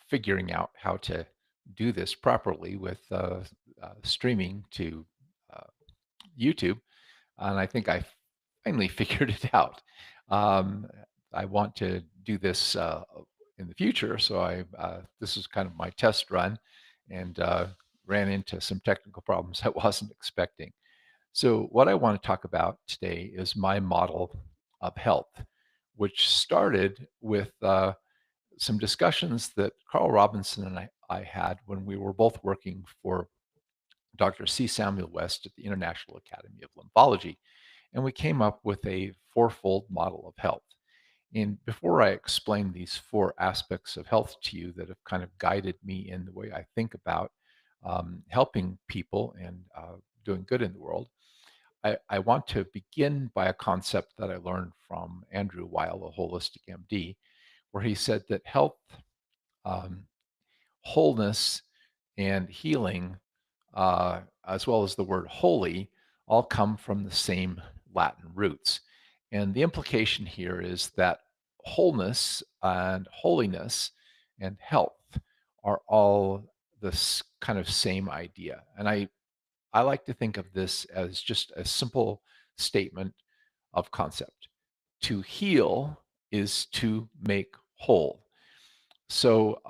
figuring out how to do this properly with streaming to uh, YouTube, and I think I finally figured it out. Um, I want to do this in the future, so this is kind of my test run, and ran into some technical problems I wasn't expecting. So, what I want to talk about today is my model of health, which started with some discussions that Carl Robinson and I had when we were both working for Dr. C. Samuel West at the International Academy of Lymphology. And we came up with a fourfold model of health. And before I explain these four aspects of health to you that have kind of guided me in the way I think about helping people and doing good in the world, I want to begin by a concept that I learned from Andrew Weil, a holistic MD, where he said that health, um, wholeness, and healing, as well as the word holy, all come from the same Latin roots. And the implication here is that wholeness and holiness and health are all this kind of same idea. And I like to think of this as just a simple statement of concept. To heal is to make whole. So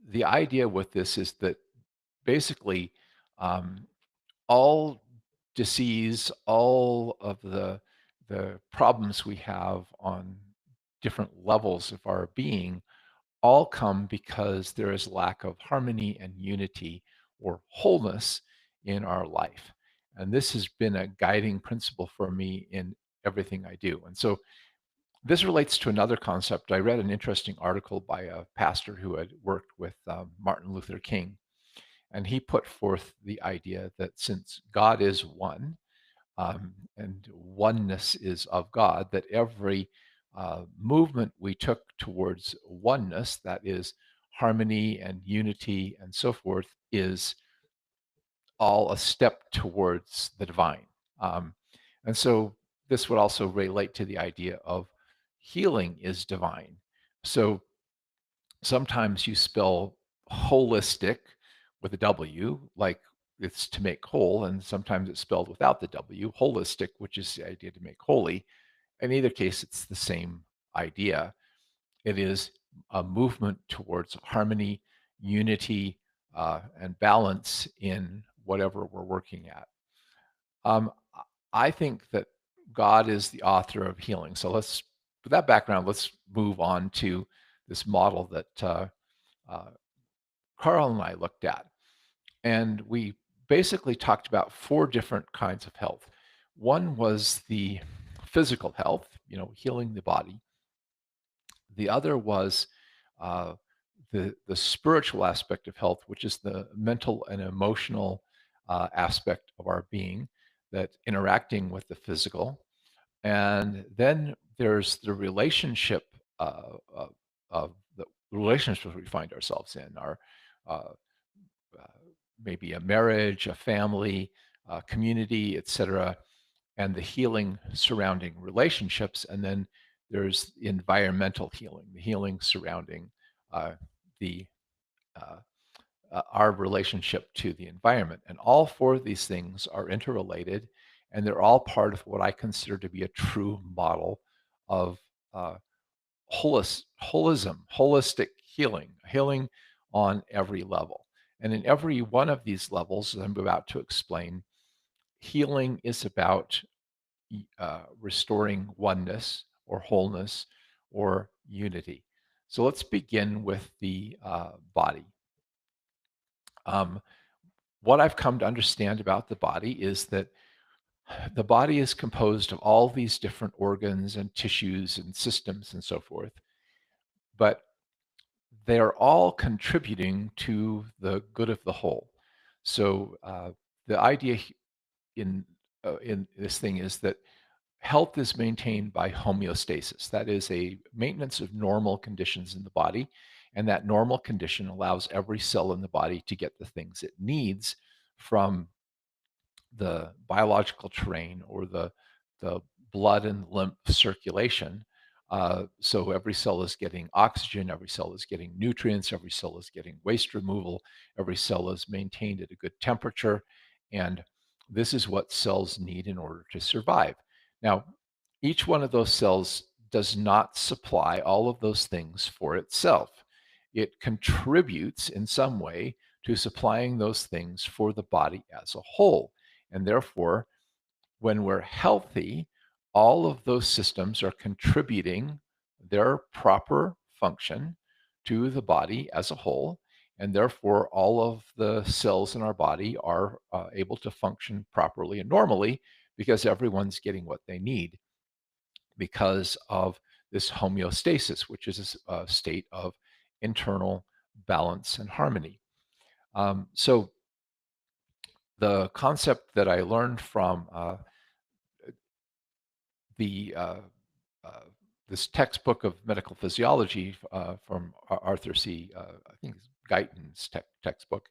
the idea with this is that basically um, all disease, all of the problems we have on different levels of our being all come because there is lack of harmony and unity or wholeness in our life. And this has been a guiding principle for me in everything I do. And so this relates to another concept. I read an interesting article by a pastor who had worked with Martin Luther King, and he put forth the idea that since God is one, and oneness is of God, that every movement we took towards oneness, that is harmony and unity and so forth, is all a step towards the divine. Um, and so this would also relate to the idea of healing is divine. So sometimes you spell holistic with a W, like it's to make whole, and sometimes it's spelled without the W, holistic, which is the idea to make holy. In either case, it's the same idea. It is a movement towards harmony, unity, and balance in whatever we're working at. Um, I think that God is the author of healing. So with that background, let's move on to this model that uh, Carl and I looked at. And we basically talked about four different kinds of health. One was the physical health, healing the body. The other was uh, the spiritual aspect of health, which is the mental and emotional aspect of our being that interacting with the physical. And then there's the relationship of the relationships we find ourselves in, our uh, uh, maybe a marriage, a family, community, etc., and the healing surrounding relationships. And then there's environmental healing, the healing surrounding uh, the uh, our relationship to the environment. And all four of these things are interrelated, and they're all part of what I consider to be a true model of uh, holistic healing, healing on every level. And in every one of these levels, as I'm about to explain, healing is about restoring oneness or wholeness or unity. So let's begin with the body. Um, what I've come to understand about the body is that the body is composed of all these different organs and tissues and systems and so forth, but they are all contributing to the good of the whole. So the idea in this thing is that health is maintained by homeostasis. That is a maintenance of normal conditions in the body, and that normal condition allows every cell in the body to get the things it needs from the biological terrain or the blood and lymph circulation So every cell is getting oxygen, every cell is getting nutrients, every cell is getting waste removal, every cell is maintained at a good temperature. And this is what cells need in order to survive. Now, each one of those cells does not supply all of those things for itself. It contributes in some way to supplying those things for the body as a whole. And therefore, when we're healthy, all of those systems are contributing their proper function to the body as a whole. And therefore, all of the cells in our body are able to function properly and normally because everyone's getting what they need because of this homeostasis, which is a state of internal balance and harmony. So the concept that I learned from the uh, this textbook of medical physiology from Arthur C. I think it's Guyton's textbook.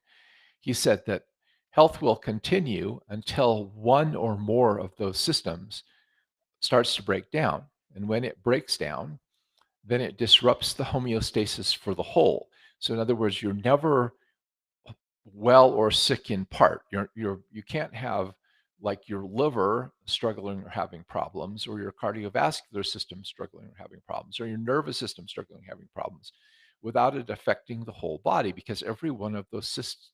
He said that health will continue until one or more of those systems starts to break down. And when it breaks down, then it disrupts the homeostasis for the whole. So in other words, you're never well or sick in part. You can't have like your liver struggling or having problems, or your cardiovascular system struggling or having problems, or your nervous system struggling or having problems without it affecting the whole body, because every one of those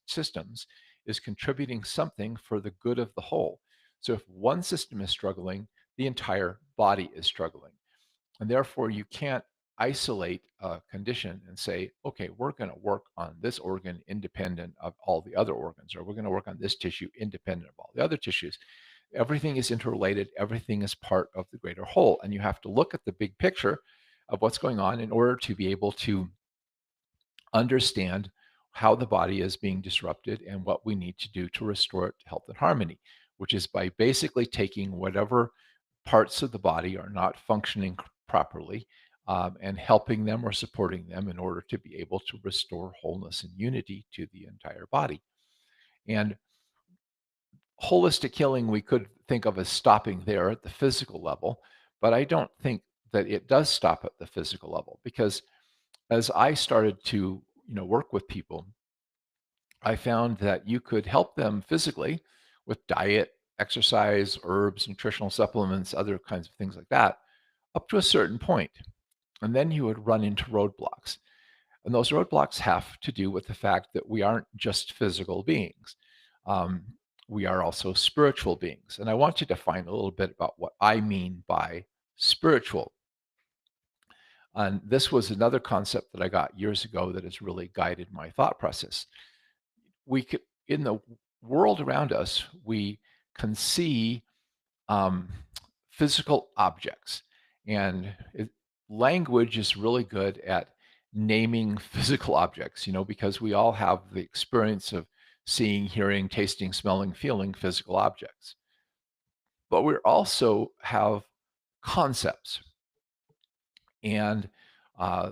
systems is contributing something for the good of the whole. So if one system is struggling, the entire body is struggling. And therefore, you can't isolate a condition and say, okay, we're going to work on this organ independent of all the other organs, or we're going to work on this tissue independent of all the other tissues. Everything is interrelated, everything is part of the greater whole. And you have to look at the big picture of what's going on in order to be able to understand how the body is being disrupted and what we need to do to restore it to health and harmony, which is by basically taking whatever parts of the body are not functioning properly and helping them or supporting them in order to be able to restore wholeness and unity to the entire body. And holistic healing, we could think of as stopping there at the physical level, but I don't think that it does stop at the physical level, because as I started to work with people, I found that you could help them physically with diet, exercise, herbs, nutritional supplements, other kinds of things like that, up to a certain point. And then you would run into roadblocks. And those roadblocks have to do with the fact that we aren't just physical beings. Um, we are also spiritual beings. And I want to define a little bit about what I mean by spiritual. And this was another concept that I got years ago that has really guided my thought process. We could, in the world around us, we can see um, physical objects, and language is really good at naming physical objects, because we all have the experience of seeing, hearing, tasting, smelling, feeling physical objects. But we also have concepts, and uh,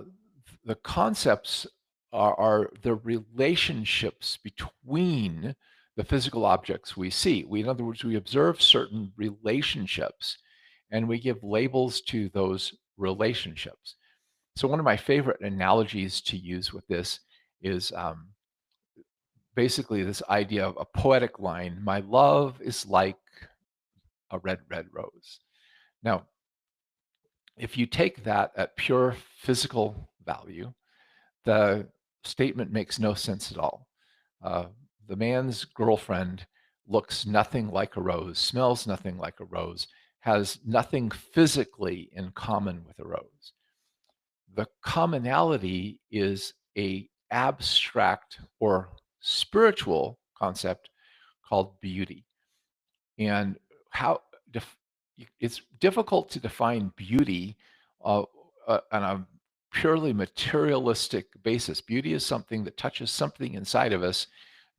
the concepts are the relationships between the physical objects we see. In other words, we observe certain relationships and we give labels to those relationships. So one of my favorite analogies to use with this is basically this idea of a poetic line: my love is like a red, red rose. Now, if you take that at pure physical value, the statement makes no sense at all. Uh, the man's girlfriend looks nothing like a rose, smells nothing like a rose, has nothing physically in common with a rose. The commonality is a abstract or spiritual concept called beauty. And how it's difficult to define beauty uh, on a purely materialistic basis. Beauty is something that touches something inside of us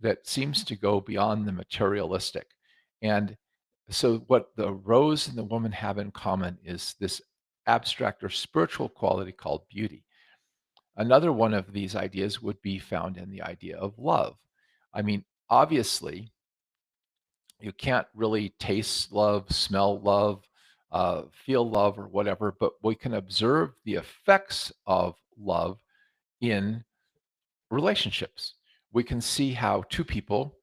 that seems to go beyond the materialistic. And so, what the rose and the woman have in common is this abstract or spiritual quality called beauty. Another one of these ideas would be found in the idea of love. I mean, obviously, you can't really taste love, smell love, feel love or whatever, but we can observe the effects of love in relationships. We can see how two people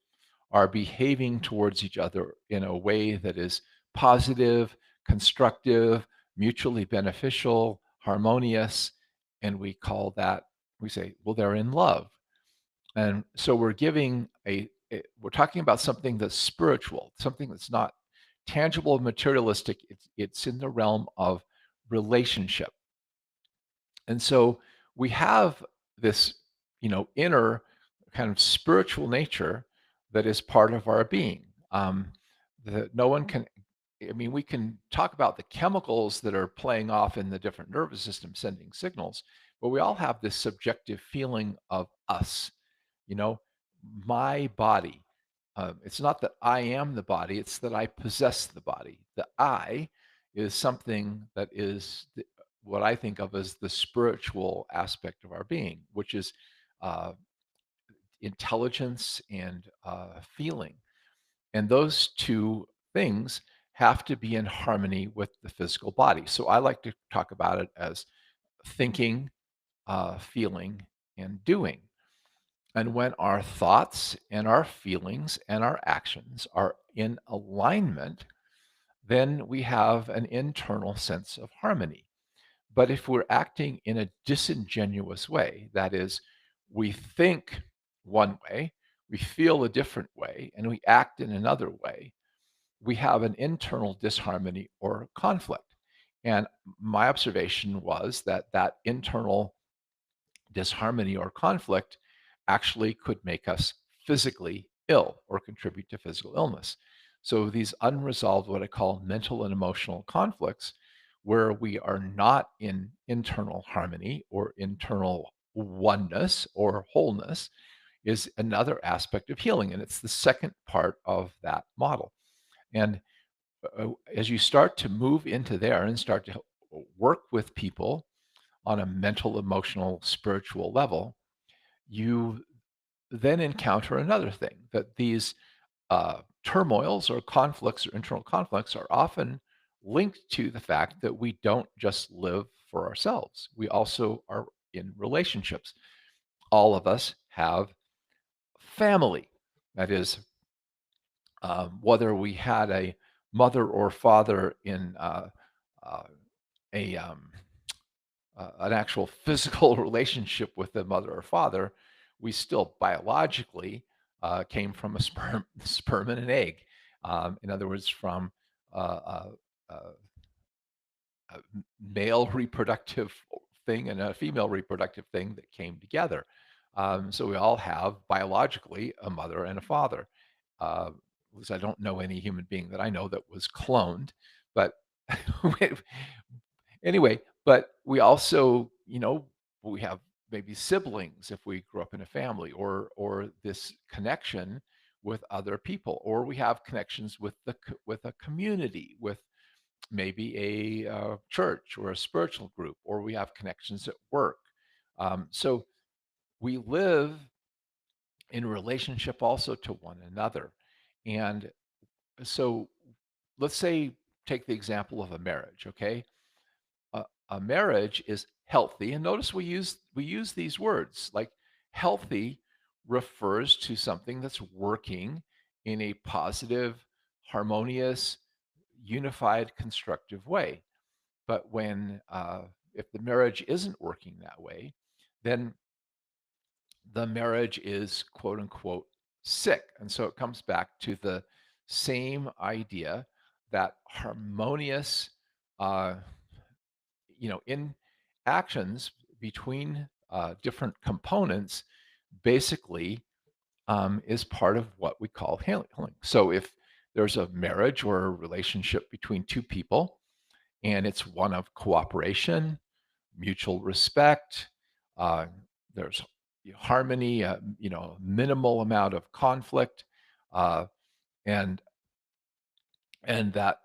are behaving towards each other in a way that is positive, constructive, mutually beneficial, harmonious, and we say, well, they're in love. And so we're talking about something that's spiritual, something that's not tangible, materialistic. It's in the realm of relationship. And so we have this, inner kind of spiritual nature that is part of our being. That no one can, I mean, we can talk about the chemicals that are playing off in the different nervous systems sending signals, but we all have this subjective feeling of us, you know, my body. It's not that I am the body, it's that I possess the body. The I is something that is what I think of as the spiritual aspect of our being, which is uh, intelligence and feeling. And those two things have to be in harmony with the physical body. So I like to talk about it as thinking, feeling, and doing. And when our thoughts and our feelings and our actions are in alignment, then we have an internal sense of harmony. But if we're acting in a disingenuous way, that is, we think one way, we feel a different way, and we act in another way, we have an internal disharmony or conflict. And my observation was that that internal disharmony or conflict actually could make us physically ill or contribute to physical illness. So these unresolved, what I call mental and emotional conflicts, where we are not in internal harmony or internal oneness or wholeness, is another aspect of healing. And it's the second part of that model. And as you start to move into there and start to work with people on a mental, emotional, spiritual level, you then encounter another thing that these turmoils or conflicts or internal conflicts are often linked to the fact that we don't just live for ourselves. We also are in relationships. All of us have family. That is, whether we had a mother or father in uh, a an actual physical relationship with the mother or father, we still biologically came from a sperm and an egg. In other words, from a male reproductive thing and a female reproductive thing that came together. So we all have biologically a mother and a father. At least I don't know any human being that I know that was cloned, but anyway, but we also, we have maybe siblings if we grew up in a family, or this connection with other people, or we have connections with with a community, with maybe a church or a spiritual group, or we have connections at work. So we live in relationship also to one another. And so let's say, take the example of a marriage, okay? A marriage is healthy, and notice we use these words like healthy refers to something that's working in a positive, harmonious, unified, constructive way. But when if the marriage isn't working that way, then the marriage is quote unquote sick. And so it comes back to the same idea that harmonious, uh, in actions between different components basically is part of what we call healing. So if there's a marriage or a relationship between two people, and it's one of cooperation, mutual respect. Uh, there's harmony, minimal amount of conflict, uh, and and that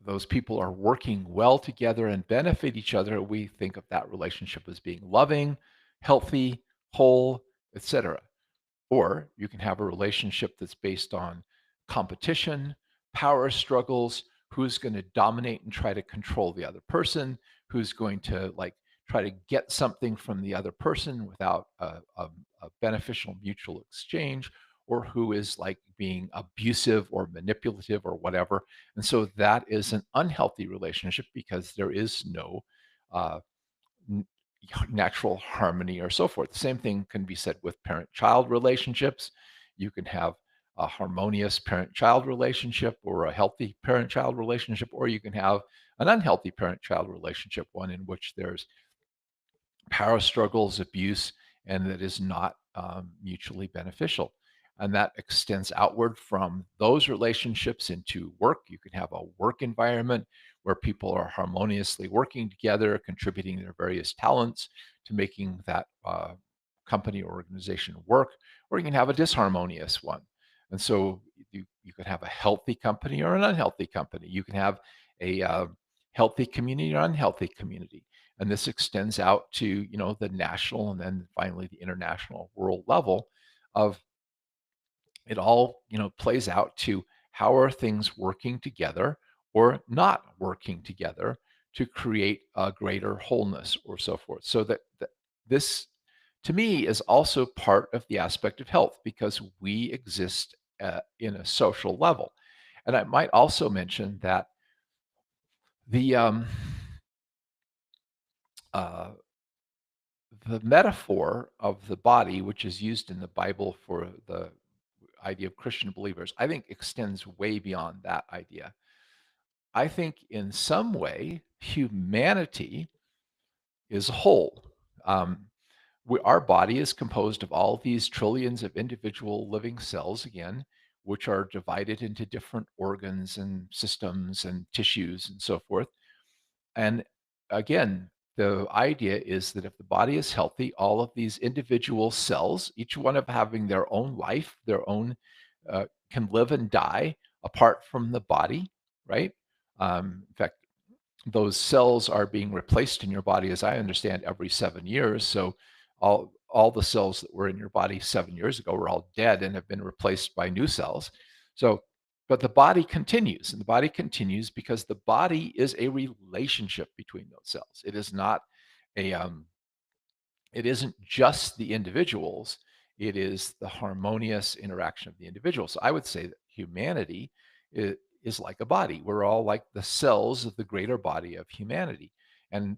those people are working well together and benefit each other. We think of that relationship as being loving, healthy, whole, etc. Or you can have a relationship that's based on competition, power struggles, who's going to dominate and try to control the other person, who's going to like try to get something from the other person without a beneficial mutual exchange, or who is like being abusive or manipulative or whatever. And so that is an unhealthy relationship because there is no uh, natural harmony or so forth. The same thing can be said with parent-child relationships. You can have a harmonious parent-child relationship or a healthy parent-child relationship, or you can have an unhealthy parent-child relationship, one in which there's power struggles, abuse, and that is not mutually beneficial. And that extends outward from those relationships into work. You can have a work environment where people are harmoniously working together, contributing their various talents to making that company or organization work, or you can have a disharmonious one. And so you can have a healthy company or an unhealthy company. You can have a healthy community or unhealthy community. And this extends out to, the national and then finally the international world level of it all, plays out to how are things working together or not working together to create a greater wholeness or so forth. So that this to me is also part of the aspect of health because we exist in a social level. And I might also mention that the uh, the metaphor of the body, which is used in the Bible for the idea of Christian believers, I think extends way beyond that idea. I think in some way, humanity is whole. Um, our body is composed of all these trillions of individual living cells, again, which are divided into different organs and systems and tissues and so forth. And again, the idea is that if the body is healthy, all of these individual cells, each one of having their own life, their own, can live and die apart from the body, right? In fact, those cells are being replaced in your body, as I understand, every 7 years. So all the cells that were in your body 7 years ago were all dead and have been replaced by new cells. So, but the body continues, and the body continues because the body is a relationship between those cells. It is not a it isn't just the individuals, it is the harmonious interaction of the individuals. So I would say that humanity is like a body. We're all like the cells of the greater body of humanity, and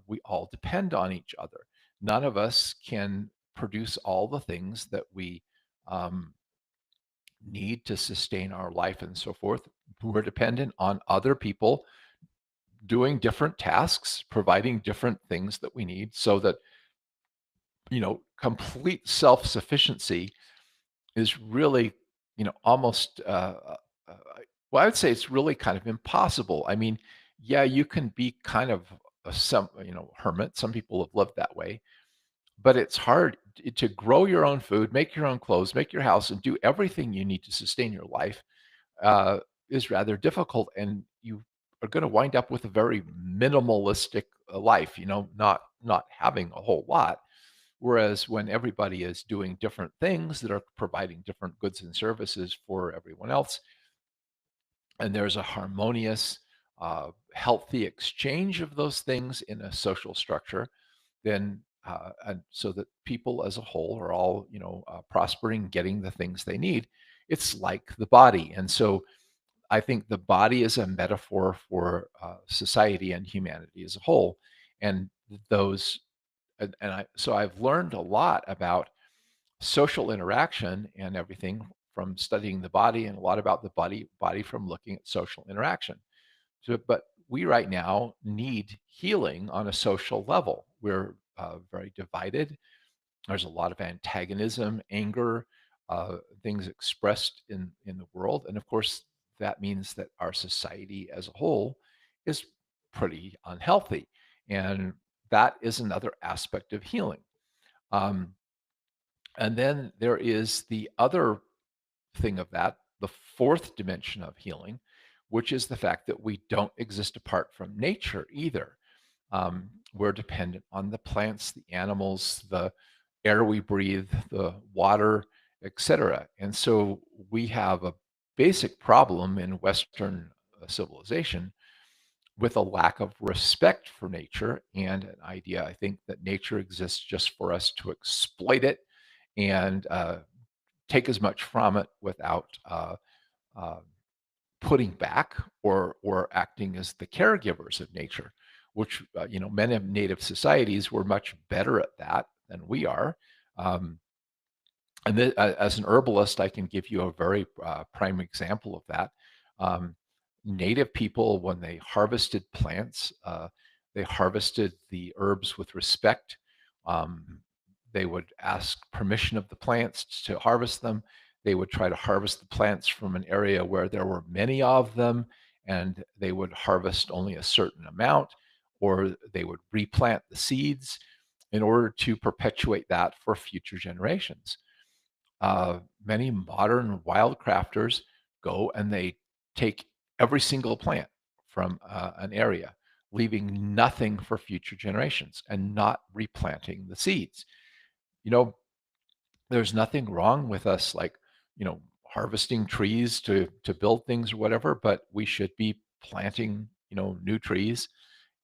we all depend on each other. None of us can produce all the things that we um, need to sustain our life and so forth. We're dependent on other people doing different tasks, providing different things that we need so that complete self-sufficiency is really, almost, uh, well, I would say it's really kind of impossible. I mean, yeah, you can be kind of hermit. Some people have lived that way, but it's hard to grow your own food, make your own clothes, make your house, and do everything you need to sustain your life uh, is rather difficult, and you are going to wind up with a very minimalistic life. Not having a whole lot. Whereas when everybody is doing different things that are providing different goods and services for everyone else, and there's a harmonious, healthy exchange of those things in a social structure, then and so that people as a whole are all prospering, getting the things they need. It's like the body, and so I think the body is a metaphor for society and humanity as a whole, and those so I've learned a lot about social interaction and everything from studying the body and a lot about the body from looking at social interaction. So, but we right now need healing on a social level. We're very divided. There's a lot of antagonism, anger, things expressed in the world, and of course that means that our society as a whole is pretty unhealthy, and that is another aspect of healing. Um, and then there is the other thing of that, the fourth dimension of healing, which is the fact that we don't exist apart from nature either. We're dependent on the plants, the animals, the air we breathe, the water, etc. And so we have a basic problem in Western a civilization with a lack of respect for nature and an idea, I think, that nature exists just for us to exploit it and take as much from it without uh, putting back or acting as the caregivers of nature, which many of native societies were much better at that than we are. Um, as an herbalist, I can give you a very prime example of that. Um, Native people, when they harvested plants, they harvested the herbs with respect. Um, they would ask permission of the plants to harvest them. They would try to harvest the plants from an area where there were many of them, and they would harvest only a certain amount, or they would replant the seeds in order to perpetuate that for future generations. Many modern wildcrafters go and they take every single plant from an area, leaving nothing for future generations and not replanting the seeds. You know, there's nothing wrong with us, like, harvesting trees to build things or whatever, but we should be planting, new trees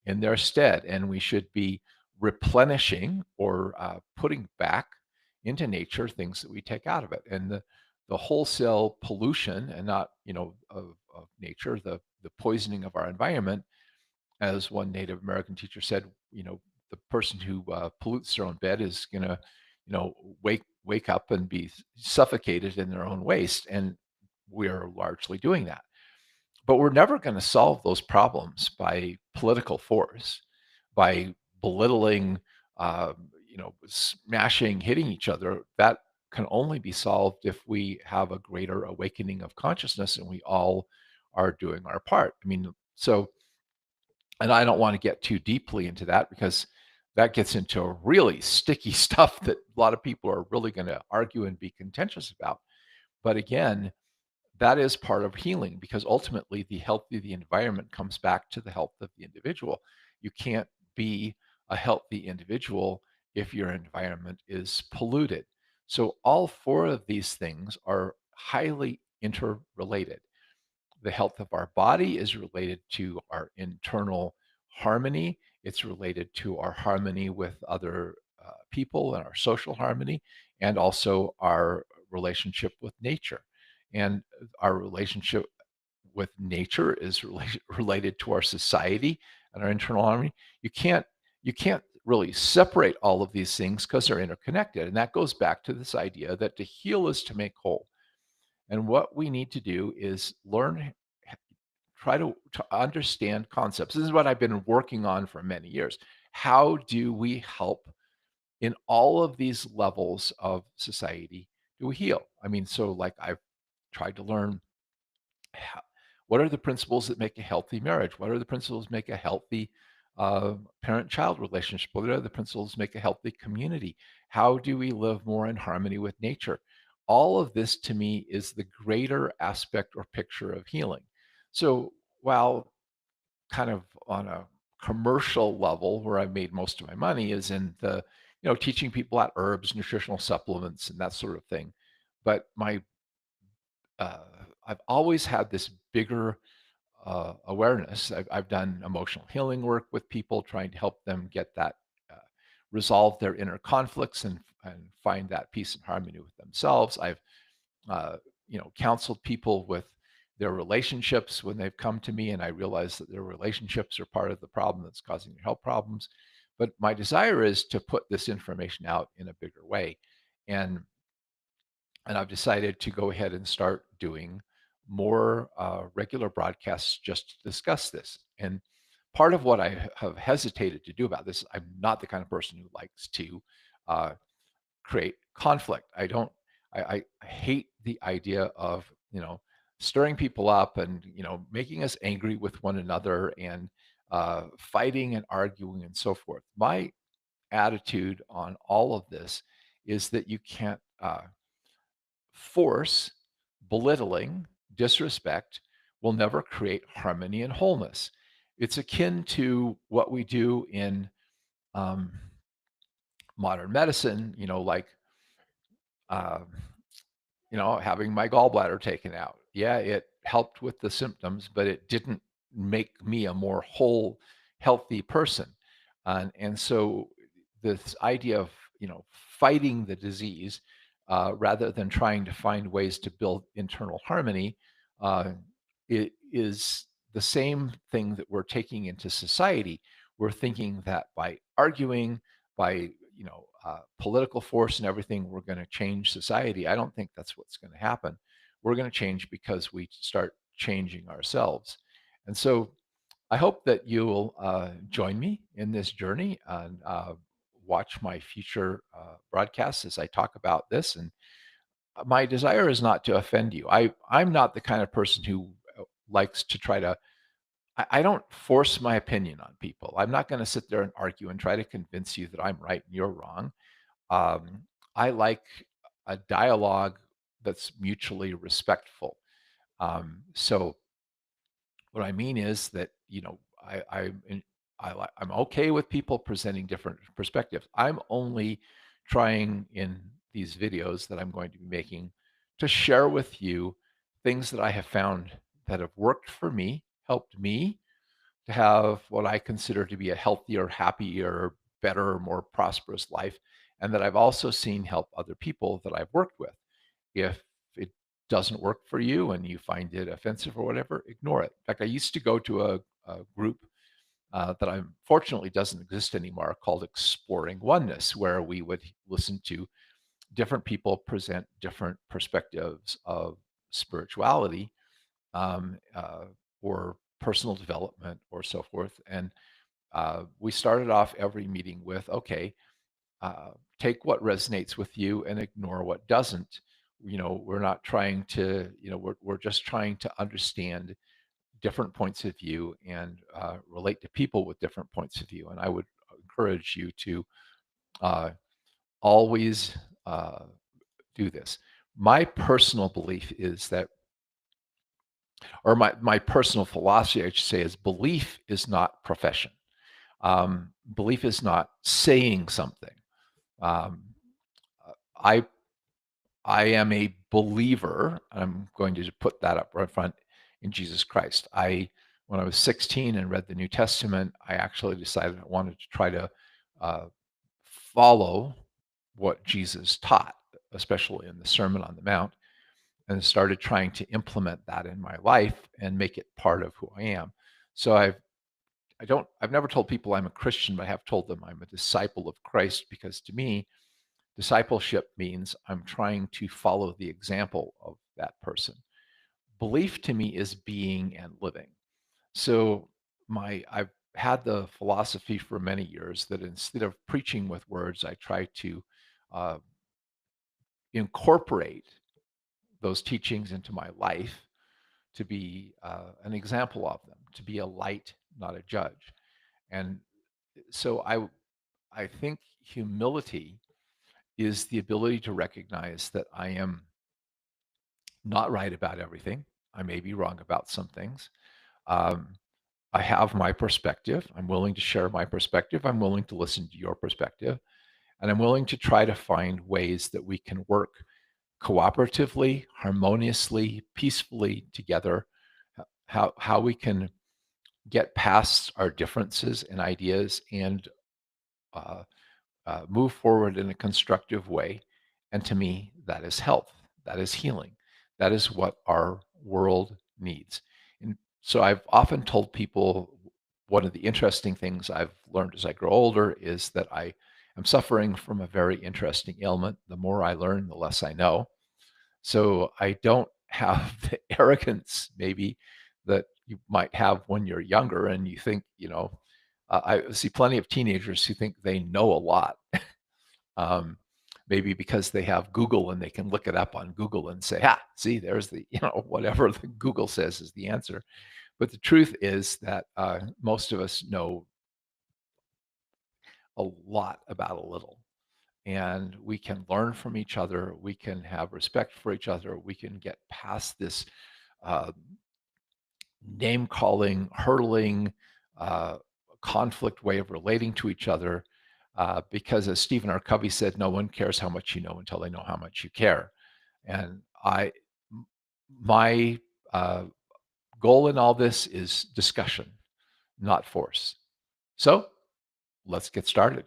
in their stead. And we should be replenishing or putting back into nature things that we take out of it. And the wholesale pollution and not, of nature, the poisoning of our environment, as one Native American teacher said, the person who pollutes their own bed is going to, you know, wake up and be suffocated in their own waste. And we are largely doing that. But we're never going to solve those problems by political force, by belittling, smashing, hitting each other. That can only be solved if we have a greater awakening of consciousness and we all are doing our part. I mean, so, and I don't want to get too deeply into that because that gets into really sticky stuff that a lot of people are really going to argue and be contentious about. But again, that is part of healing because ultimately the health of the environment comes back to the health of the individual. You can't be a healthy individual if your environment is polluted. So all four of these things are highly interrelated. The health of our body is related to our internal harmony. It's related to our harmony with other people and our social harmony, and also our relationship with nature. And our relationship with nature is related to our society and our internal harmony. You can't really separate all of these things because they're interconnected. And that goes back to this idea that to heal is to make whole. And what we need to do is try to understand concepts. This is what I've been working on for many years. How do we help in all of these levels of society do we heal? I mean, so like I've tried to learn how, what are the principles that make a healthy marriage? What are the principles that make a healthy parent-child relationship? What are the principles that make a healthy community? How do we live more in harmony with nature? All of this to me is the greater aspect or picture of healing. So while kind of on a commercial level where I made most of my money is in the, teaching people about herbs, nutritional supplements, and that sort of thing. But uh, I've always had this bigger awareness. I've done emotional healing work with people, trying to help them get that, uh, resolve their inner conflicts and find that peace and harmony with themselves. I've counseled people with their relationships when they've come to me and I realize that their relationships are part of the problem that's causing their health problems. But my desire is to put this information out in a bigger way. And I've decided to go ahead and start doing more regular broadcasts just to discuss this. And part of what I have hesitated to do about this, I'm not the kind of person who likes to uh, create conflict. I hate the idea of, stirring people up and, making us angry with one another and fighting and arguing and so forth. My attitude on all of this is that you can't force, belittling, disrespect will never create harmony and wholeness. It's akin to what we do in um, modern medicine, like um, having my gallbladder taken out. Yeah, it helped with the symptoms, but it didn't make me a more whole, healthy person. And so this idea of, fighting the disease rather than trying to find ways to build internal harmony, uh, it is the same thing that we're taking into society. We're thinking that by arguing, by political force and everything, we're going to change society. I don't think that's what's going to happen. We're going to change because we start changing ourselves. And so I hope that you'll join me in this journey and watch my future broadcasts as I talk about this. And my desire is not to offend you. I'm not the kind of person who likes to try to. I don't force my opinion on people. I'm not going to sit there and argue and try to convince you that I'm right and you're wrong. um, I like a dialogue that's mutually respectful. So what I mean is that I'm okay with people presenting different perspectives. I'm only trying in these videos that I'm going to be making to share with you things that I have found that have worked for me, helped me to have what I consider to be a healthier, happier, better, more prosperous life, and that I've also seen help other people that I've worked with. If it doesn't work for you and you find it offensive or whatever, ignore it. In fact, I used to go to a group that unfortunately doesn't exist anymore called Exploring Oneness, where we would listen to different people present different perspectives of spirituality, or personal development or so forth. And we started off every meeting with, okay, take what resonates with you and ignore what doesn't. We're not trying to, we're just trying to understand different points of view and relate to people with different points of view. And I would encourage you to uh, always do this. My personal belief is that, or my personal philosophy, I should say, is belief is not profession. Belief is not saying something. Um, I I am a believer. I'm going to just put that up right front in Jesus Christ. When I was 16 and read the New Testament, I actually decided I wanted to try to uh, follow what Jesus taught, especially in the Sermon on the Mount, and started trying to implement that in my life and make it part of who I am. So I've never told people I'm a Christian, but I have told them I'm a disciple of Christ, because to me, discipleship means I'm trying to follow the example of that person. Belief to me is being and living. So I've had the philosophy for many years that instead of preaching with words, I try to uh, incorporate those teachings into my life to be an example of them, to be a light, not a judge. And so I think humility is the ability to recognize that I am not right about everything. I may be wrong about some things. Um, I have my perspective. I'm willing to share my perspective. I'm willing to listen to your perspective. And I'm willing to try to find ways that we can work cooperatively, harmoniously, peacefully together. How we can get past our differences and ideas and uh, move forward in a constructive way. And to me, that is health, that is healing, that is what our world needs. And so I've often told people one of the interesting things I've learned as I grow older is that I am suffering from a very interesting ailment. The more I learn, the less I know. So I don't have the arrogance maybe that you might have when you're younger and you think, I see plenty of teenagers who think they know a lot. um, Maybe because they have Google and they can look it up on Google and say, see, there's the, whatever the Google says is the answer. But the truth is that most of us know a lot about a little. And we can learn from each other. We can have respect for each other. We can get past this uh, name calling, hurtling, uh, conflict way of relating to each other. Because as Stephen R. Covey said, no one cares how much you know until they know how much you care. And my goal in all this is discussion, not force. So let's get started.